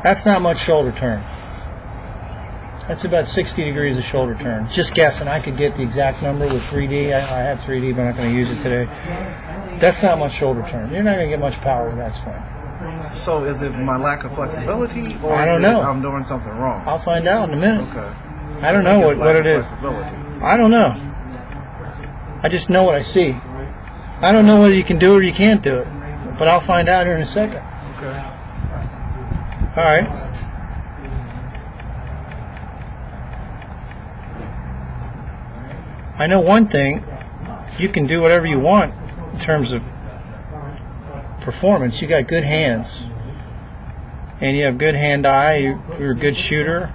That's not much shoulder turn. That's about 60 degrees of shoulder turn. Just guessing. I could get the exact number with 3D. I have 3D, but I'm not going to use it today. That's not much shoulder turn. You're not going to get much power with that swing. So is it my lack of flexibility, or I don't know. I'm doing something wrong? I'll find out in a minute. Okay. I don't know what it is. Flexibility. I don't know. I just know what I see. I don't know whether you can do it or you can't do it, but I'll find out here in a second. Okay. All right. I know one thing. You can do whatever you want in terms of performance. You got good hands, and you have good hand-eye. You're a good shooter,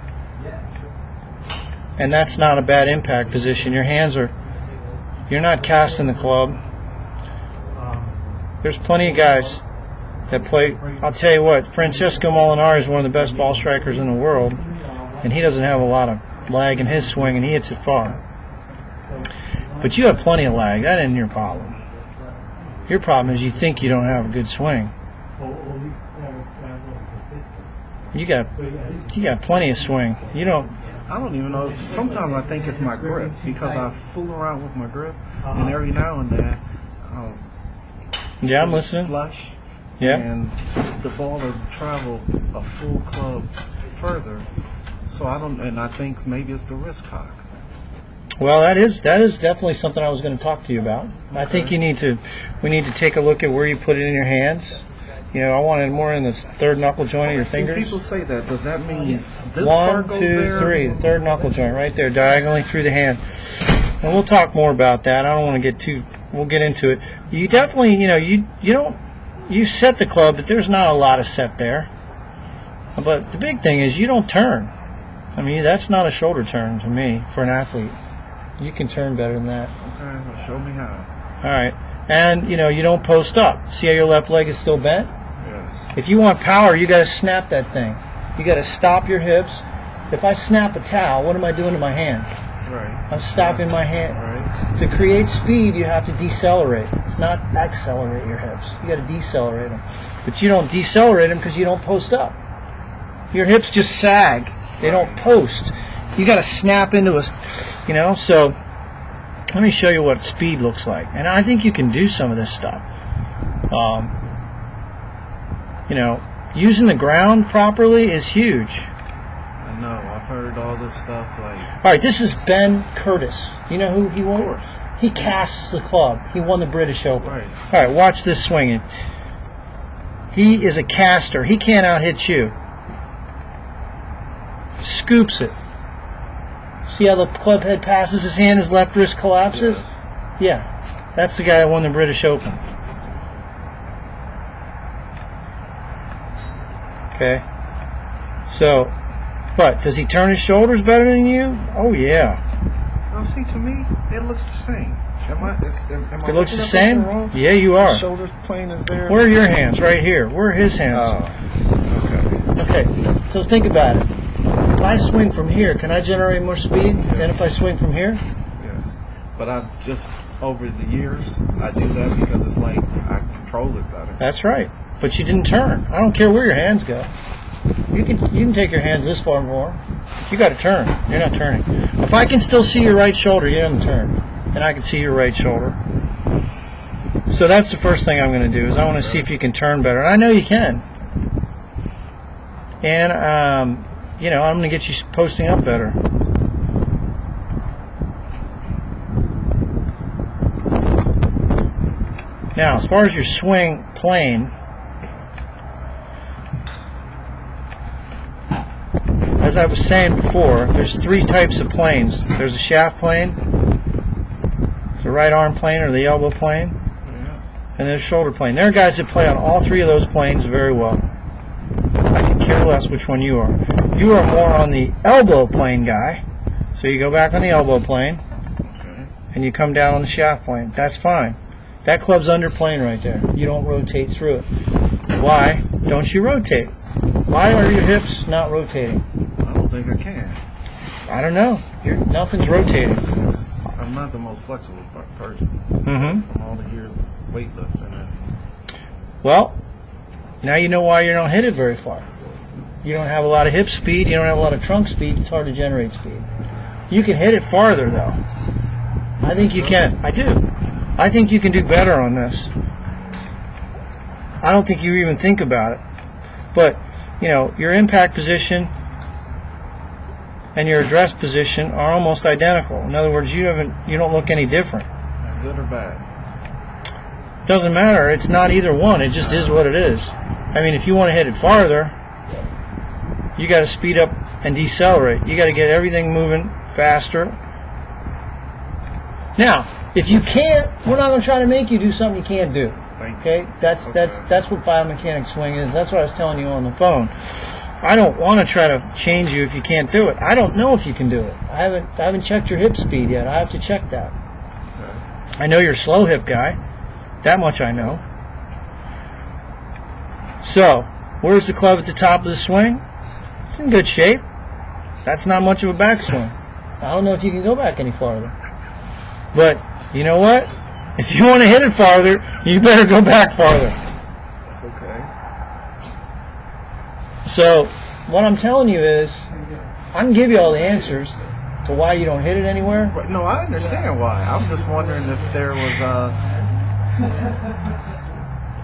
and that's not a bad impact position. Your hands are. You're not casting the club. There's plenty of guys that play. I'll tell you what, Francesco Molinari is one of the best ball strikers in the world, and he doesn't have a lot of lag in his swing, and he hits it far. But you have plenty of lag. That isn't your problem. Your problem is you think you don't have a good swing. You got plenty of swing. You don't. I don't even know. Sometimes I think it's my grip, because I fool around with my grip, and every now and then, Yeah, I'm listening. flush, Yeah. and the ball will travel a full club further. So I don't, and I think maybe it's the wrist cock. Well, that is definitely something I was going to talk to you about. I think we need to take a look at where you put it in your hands. You know, I want it more in the third knuckle joint of your fingers. People say that. Does that mean this One, part goes two, there? three. The third knuckle joint right there, diagonally through the hand. And we'll talk more about that. I don't want to get too. We'll get into it. You definitely, you set the club, but there's not a lot of set there. But the big thing is you don't turn. I mean, that's not a shoulder turn to me for an athlete. You can turn better than that. Okay, well, show me how. All right. And, you don't post up. See how your left leg is still bent? Yes. If you want power, you got to snap that thing. You got to stop your hips. If I snap a towel, what am I doing to my hand? Right. I'm stopping my hand. Right. To create speed, you have to decelerate. It's not accelerate your hips. You got to decelerate them. But you don't decelerate them because you don't post up. Your hips just sag. They don't post. You got to snap into a, so let me show you what speed looks like. And I think you can do some of this stuff. Using the ground properly is huge. I know. I've heard all this stuff All right, this is Ben Curtis. You know who he was? Of course. He casts the club. He won the British Open. Right. All right, watch this swinging. He is a caster. He can't out-hit you. Scoops it. See how the club head passes his hand, his left wrist collapses? Yes. Yeah. That's the guy that won the British Open. Okay. So, but does he turn his shoulders better than you? Oh, yeah. Now, see, to me, it looks the same. Am I It looks the looking at same? something wrong? Yeah, you are. Shoulder plane is there. Where are your hands? Right here. Where are his hands? Oh, okay. Okay, so think about it. If I swing from here, can I generate more speed than if I swing from here? Yes. But I've just, over the years, I do that because it's like I control it better. That's right. But you didn't turn. I don't care where your hands go. You can take your hands this far more. You got to turn. You're not turning. If I can still see your right shoulder, you haven't turned. And I can see your right shoulder. So that's the first thing I'm going to do is I want to see if you can turn better. And I know you can. And, I'm going to get you posting up better. Now, as far as your swing plane, as I was saying before, there's three types of planes. There's a shaft plane, the right arm plane or the elbow plane, and there's a shoulder plane. There are guys that play on all three of those planes very well. I could care less which one you are. You are more on the elbow plane guy, so you go back on the elbow plane, and you come down on the shaft plane. That's fine. That club's under plane right there. You don't rotate through it. Why don't you rotate? Why are your hips not rotating? I don't think I can. I don't know. Nothing's rotating. I'm not the most flexible person. Mm-hmm. From all the years of weightlifting. Well, now you know why you don't hit it very far. You don't have a lot of hip speed. You don't have a lot of trunk speed. It's hard to generate speed. You can hit it farther, though. I think you can. I do. I think you can do better on this. I don't think you even think about it. But, you know, your impact position and your address position are almost identical. In other words, you don't look any different. Good or bad? Doesn't matter. It's not either one. It just is what it is. I mean, if you want to hit it farther, you got to speed up and decelerate. You got to get everything moving faster. Now, if you can't, we're not going to try to make you do something you can't do. Okay? That's what biomechanics swing is. That's what I was telling you on the phone. I don't want to try to change you if you can't do it. I don't know if you can do it. I haven't checked your hip speed yet. I have to check that. I know you're a slow hip guy. That much I know. So, where's the club at the top of the swing? It's in good shape. That's not much of a backswing. I don't know if you can go back any farther. But, you know what? If you want to hit it farther, you better go back farther. Okay. So, what I'm telling you is, I can give you all the answers to why you don't hit it anywhere. But no, I understand why. I'm just wondering if there was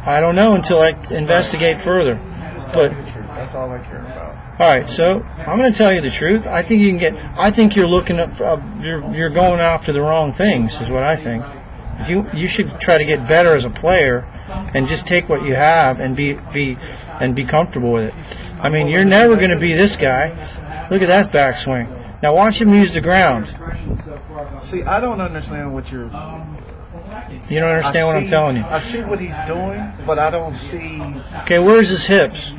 I don't know until I investigate further. But that's all I care about. all right, so I'm going to tell you the truth. I think you can get. I think you're looking up. You're going after the wrong things, is what I think. You should try to get better as a player, and just take what you have and be comfortable with it. I mean, you're never going to be this guy. Look at that backswing. Now watch him use the ground. See, I don't understand what you're. You don't understand what I'm telling you. I see what he's doing, but I don't see. Okay, where's his hips?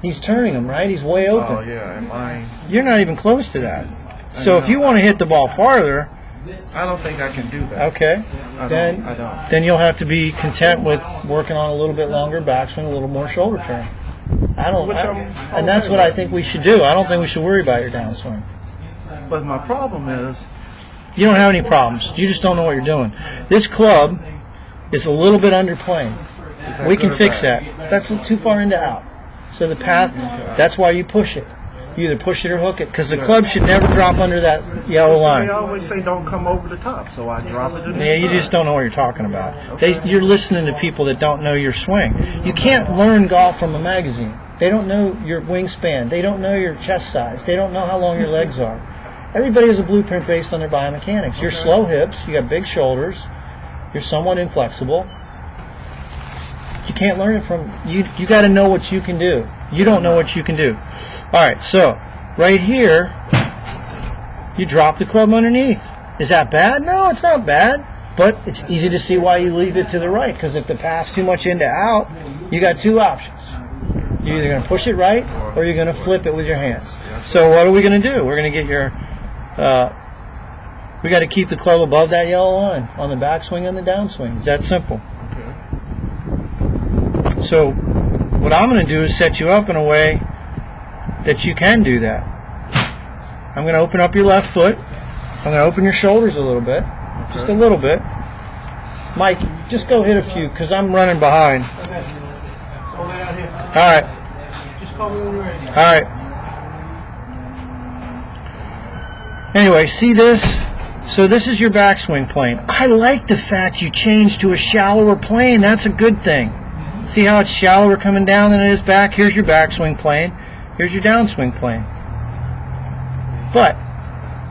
He's turning them, right? He's way open. Oh yeah, and mine. You're not even close to that. So if you want to hit the ball farther, I don't think I can do that. okay, I then don't. then you'll have to be content with working on a little bit longer backswing, a little more shoulder turn. And that's what I think we should do. I don't think we should worry about your downswing. But my problem is, You don't have any problems. You just don't know what you're doing. This club is a little bit underplaying. We can fix that. That's too far into out. So the path, that's why you push it. You either push it or hook it, because the club should never drop under that yellow they line. always say don't come over the top, so I drop it to the Yeah, you side. just don't know what you're talking about. You're listening to people that don't know your swing. You can't learn golf from a magazine. They don't know your wingspan. They don't know your chest size. They don't know how long your legs are. Everybody has a blueprint based on their biomechanics. You're slow hips. You got big shoulders. You're somewhat inflexible. You can't learn it from you. You got to know what you can do. You don't know what you can do. All right, so right here, you drop the club underneath. Is that bad? No, it's not bad. But it's easy to see why you leave it to the right, because if the pass too much into out, you got two options. You're either going to push it right or you're going to flip it with your hands. So what are we going to do? We're going to get your we got to keep the club above that yellow line on the backswing and the downswing. It's that simple. So what I'm going to do is set you up in a way that you can do that. I'm going to open up your left foot. I'm going to open your shoulders a little bit. Just a little bit. Mike, just go hit a few, because I'm running behind. All right. All right. Anyway, see this? So this is your backswing plane. I like the fact you changed to a shallower plane. That's a good thing. See how it's shallower coming down than it is back? Here's your backswing plane. Here's your downswing plane. But,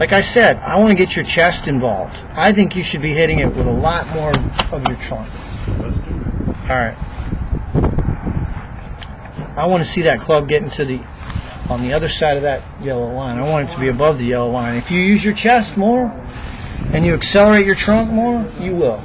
like I said, I want to get your chest involved. I think you should be hitting it with a lot more of your trunk. Let's do it. All right. I want to see that club getting to on the other side of that yellow line. I want it to be above the yellow line. If you use your chest more and you accelerate your trunk more, you will.